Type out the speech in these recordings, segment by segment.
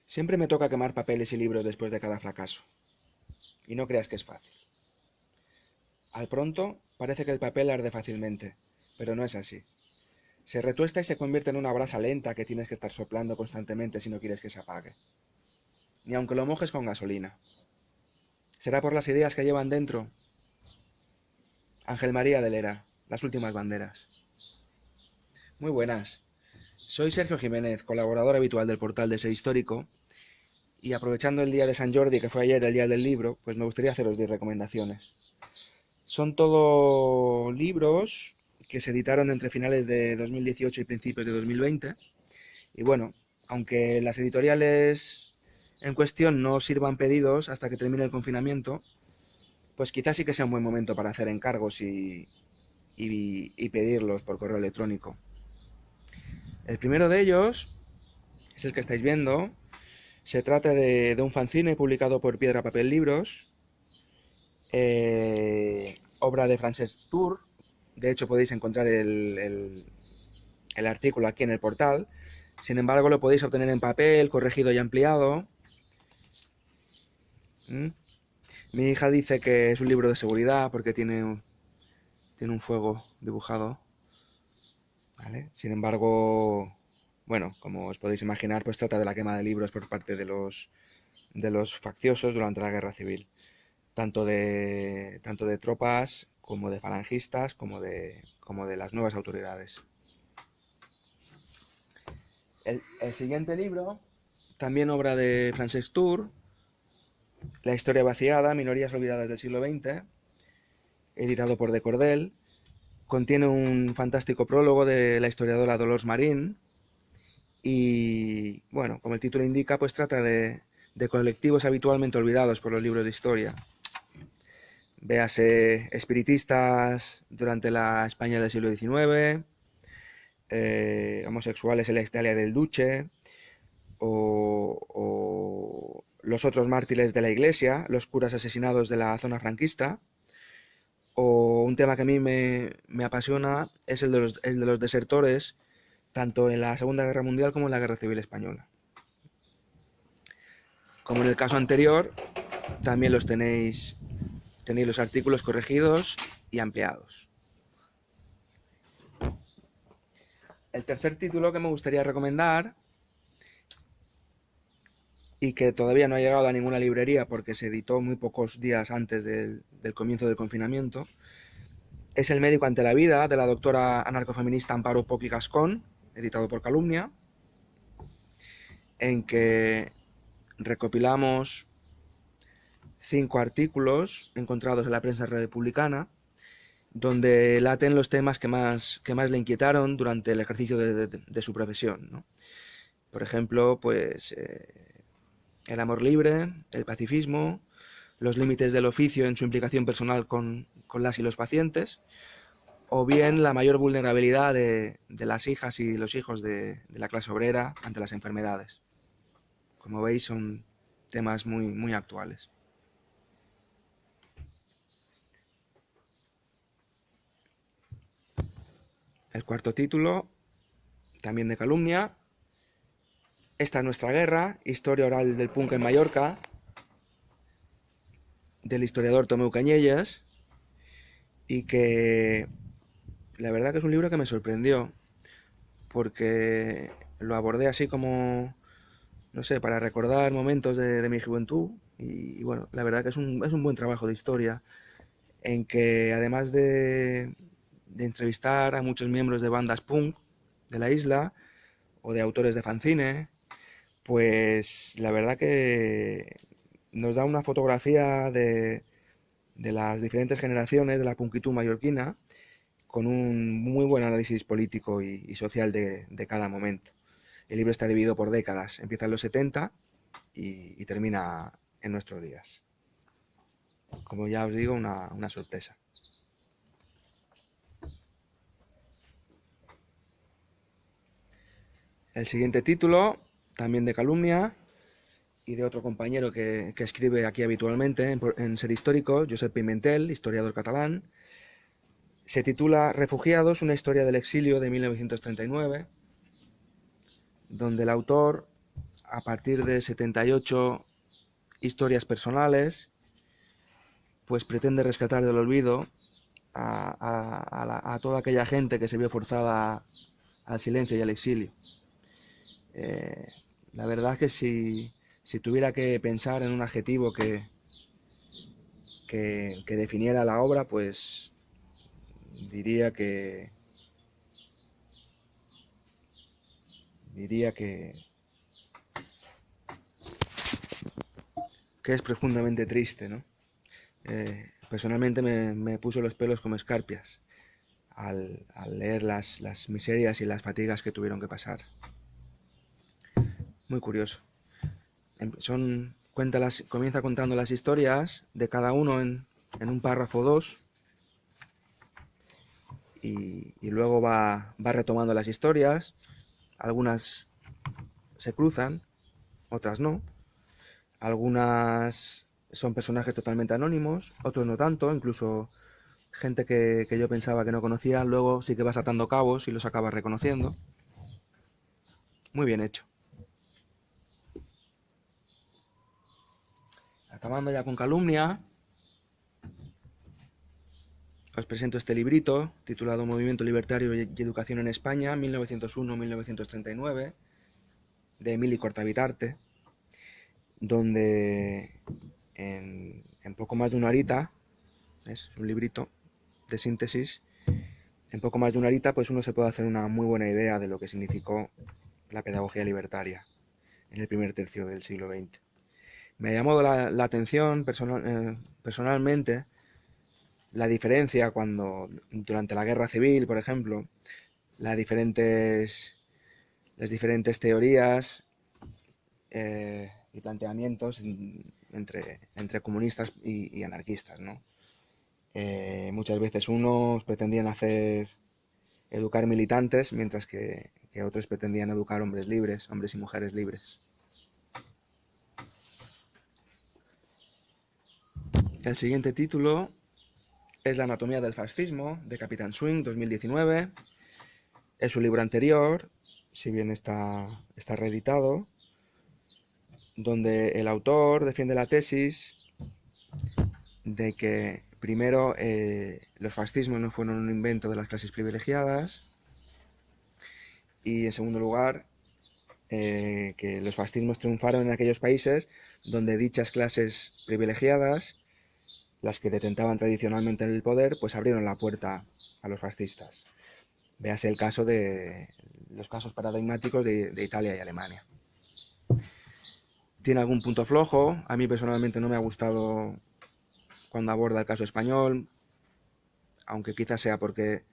Siempre me toca quemar papeles y libros después de cada fracaso. Y no creas que es fácil. Al pronto, parece que el papel arde fácilmente, pero no es así. Se retuesta y se convierte en una brasa lenta que tienes que estar soplando constantemente si no quieres que se apague. Ni aunque lo mojes con gasolina. ¿Será por las ideas que llevan dentro? Ángel María de Lera, Las últimas banderas. Muy buenas. Soy Sergio Jiménez, colaborador habitual del portal de Ser Histórico, y aprovechando el día de San Jordi, que fue ayer el día del libro, pues me gustaría haceros 10 recomendaciones. Son todo libros que se editaron entre finales de 2018 y principios de 2020. Y bueno, aunque las editoriales en cuestión no sirvan pedidos hasta que termine el confinamiento, pues quizás sí que sea un buen momento para hacer encargos y pedirlos por correo electrónico. El primero de ellos es el que estáis viendo. Se trata de un fanzine publicado por Piedra Papel Libros, obra de Francesc Tour. De hecho, podéis encontrar el artículo aquí en el portal. Sin embargo, lo podéis obtener en papel, corregido y ampliado. Mi hija dice que es un libro de seguridad porque tiene un fuego dibujado. ¿Vale? Sin embargo, bueno, como os podéis imaginar, pues trata de la quema de libros por parte de los facciosos durante la Guerra Civil. Tanto de tropas como de falangistas, como de las nuevas autoridades. El siguiente libro, también obra de Francesc Tour, La historia vaciada, minorías olvidadas del siglo XX, editado por De Cordel, contiene un fantástico prólogo de la historiadora Dolors Marín y, bueno, como el título indica, pues trata de colectivos habitualmente olvidados por los libros de historia. Véase espiritistas durante la España del siglo XIX, homosexuales en la Italia del Duce, o los otros mártires de la Iglesia, los curas asesinados de la zona franquista, o un tema que a mí me apasiona es el de los desertores, tanto en la Segunda Guerra Mundial como en la Guerra Civil Española. Como en el caso anterior, también tenéis los artículos corregidos y ampliados. El tercer título que me gustaría recomendar, y que todavía no ha llegado a ninguna librería porque se editó muy pocos días antes del comienzo del confinamiento, es El médico ante la vida, de la doctora anarcofeminista Amparo Poch i Gascón, editado por Calumnia, en que recopilamos 5 artículos encontrados en la prensa republicana, donde laten los temas que más le inquietaron durante el ejercicio de su profesión, ¿no? Por ejemplo, pues el amor libre, el pacifismo, los límites del oficio en su implicación personal con las y los pacientes, o bien la mayor vulnerabilidad de las hijas y los hijos de la clase obrera ante las enfermedades. Como veis, son temas muy, muy actuales. El cuarto título, también de Calumnia, Esta es nuestra guerra, historia oral del punk en Mallorca, del historiador Tomeu Cañellas, y que la verdad que es un libro que me sorprendió, porque lo abordé así como, no sé, para recordar momentos de mi juventud, y bueno, la verdad que es un buen trabajo de historia, en que además de entrevistar a muchos miembros de bandas punk de la isla, o de autores de fanzine, pues la verdad que nos da una fotografía de las diferentes generaciones de la punkitud mallorquina, con un muy buen análisis político y social de cada momento. El libro está dividido por décadas, empieza en los 70 y termina en nuestros días. Como ya os digo, una sorpresa. El siguiente título, también de Calumnia, y de otro compañero que escribe aquí habitualmente en Ser Histórico, Josep Pimentel, historiador catalán, se titula Refugiados, una historia del exilio de 1939, donde el autor a partir de 78 historias personales, pues pretende rescatar del olvido a toda aquella gente que se vio forzada al silencio y al exilio. La verdad es que si tuviera que pensar en un adjetivo que definiera la obra, pues diría que es profundamente triste, ¿no? Personalmente me puso los pelos como escarpias al leer las miserias y las fatigas que tuvieron que pasar. Muy curioso. Comienza contando las historias de cada uno en un párrafo o dos, y luego va retomando las historias. Algunas se cruzan, otras no. Algunas son personajes totalmente anónimos, otros no tanto, incluso gente que yo pensaba que no conocía, luego sí que vas atando cabos y los acabas reconociendo. Muy bien hecho. Acabando ya con Calumnia, os presento este librito titulado Movimiento Libertario y Educación en España, 1901-1939, de Emili Cortavitarte, donde en poco más de una horita, es un librito de síntesis, en poco más de una horita pues uno se puede hacer una muy buena idea de lo que significó la pedagogía libertaria en el primer tercio del siglo XX. Me ha llamado la atención personalmente la diferencia cuando, durante la Guerra Civil, por ejemplo, las diferentes teorías y planteamientos entre comunistas y anarquistas, ¿no? Muchas veces unos pretendían educar militantes, mientras que otros pretendían educar hombres libres, hombres y mujeres libres. El siguiente título es La anatomía del fascismo, de Capitán Swing, 2019. Es su libro anterior, si bien está reeditado, donde el autor defiende la tesis de que primero los fascismos no fueron un invento de las clases privilegiadas, y en segundo lugar que los fascismos triunfaron en aquellos países donde dichas clases privilegiadas, las que detentaban tradicionalmente el poder, pues abrieron la puerta a los fascistas. Véase el caso de los casos paradigmáticos de Italia y Alemania. Tiene algún punto flojo. A mí personalmente no me ha gustado cuando aborda el caso español, aunque quizás sea porque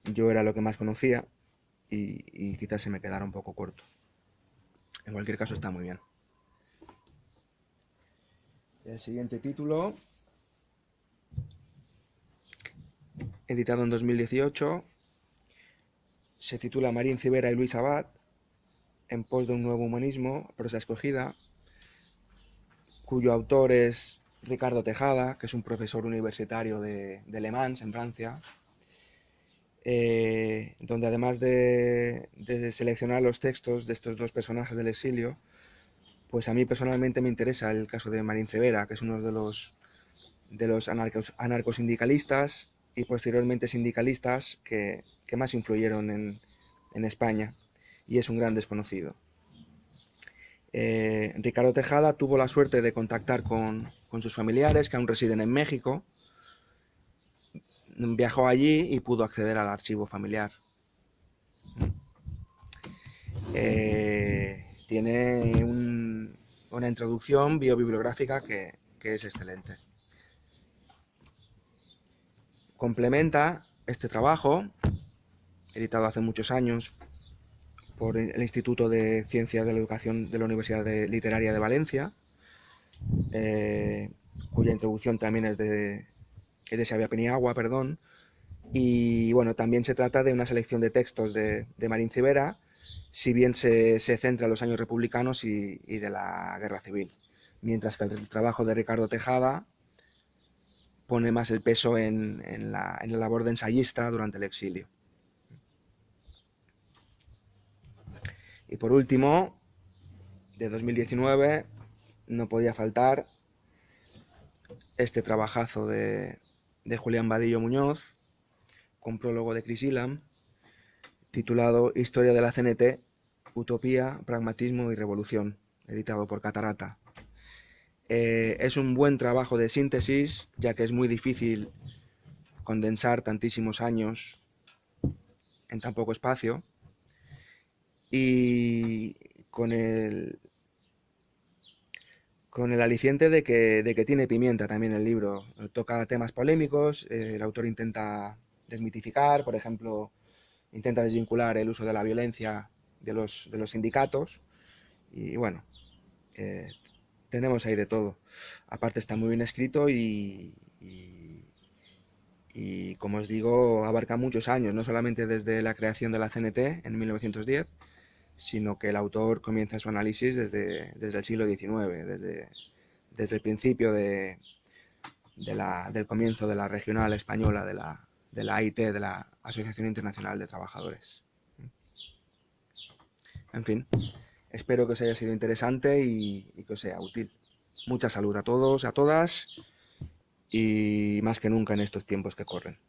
yo era lo que más conocía y quizás se me quedara un poco corto. En cualquier caso está muy bien. El siguiente título, editado en 2018, se titula Marín Civera y Luis Abad, en pos de un nuevo humanismo, prosa escogida, cuyo autor es Ricardo Tejada, que es un profesor universitario de Le Mans, en Francia, donde además de seleccionar los textos de estos dos personajes del exilio, pues a mí personalmente me interesa el caso de Marín Civera, que es uno de los anarcosindicalistas y posteriormente sindicalistas que más influyeron en España, y es un gran desconocido. Ricardo Tejada tuvo la suerte de contactar con sus familiares, que aún residen en México. Viajó allí y pudo acceder al archivo familiar. Tiene una introducción biobibliográfica que es excelente. Complementa este trabajo, editado hace muchos años por el Instituto de Ciencias de la Educación de la Universidad Literaria de Valencia, cuya introducción también es de Xavier Peniagua, perdón. Y bueno, también se trata de una selección de textos de Marín Civera, si bien se centra en los años republicanos y de la Guerra Civil, mientras que el trabajo de Ricardo Tejada pone más el peso en la labor de ensayista durante el exilio. Y por último, de 2019 no podía faltar este trabajazo de Julián Vadillo Muñoz, con prólogo de Chris Ilam, titulado Historia de la CNT, Utopía, Pragmatismo y Revolución, editado por Catarata. Es un buen trabajo de síntesis, ya que es muy difícil condensar tantísimos años en tan poco espacio, y con el aliciente de que tiene pimienta también el libro. Toca temas polémicos, el autor intenta desmitificar, por ejemplo, intenta desvincular el uso de la violencia de los sindicatos, y bueno, tenemos ahí de todo. Aparte está muy bien escrito y, como os digo, abarca muchos años, no solamente desde la creación de la CNT en 1910, sino que el autor comienza su análisis desde el siglo XIX, desde el principio del comienzo de la regional española, de la AIT, de la Asociación Internacional de Trabajadores. En fin, espero que os haya sido interesante y que os sea útil. Mucha salud a todos, a todas, y más que nunca en estos tiempos que corren.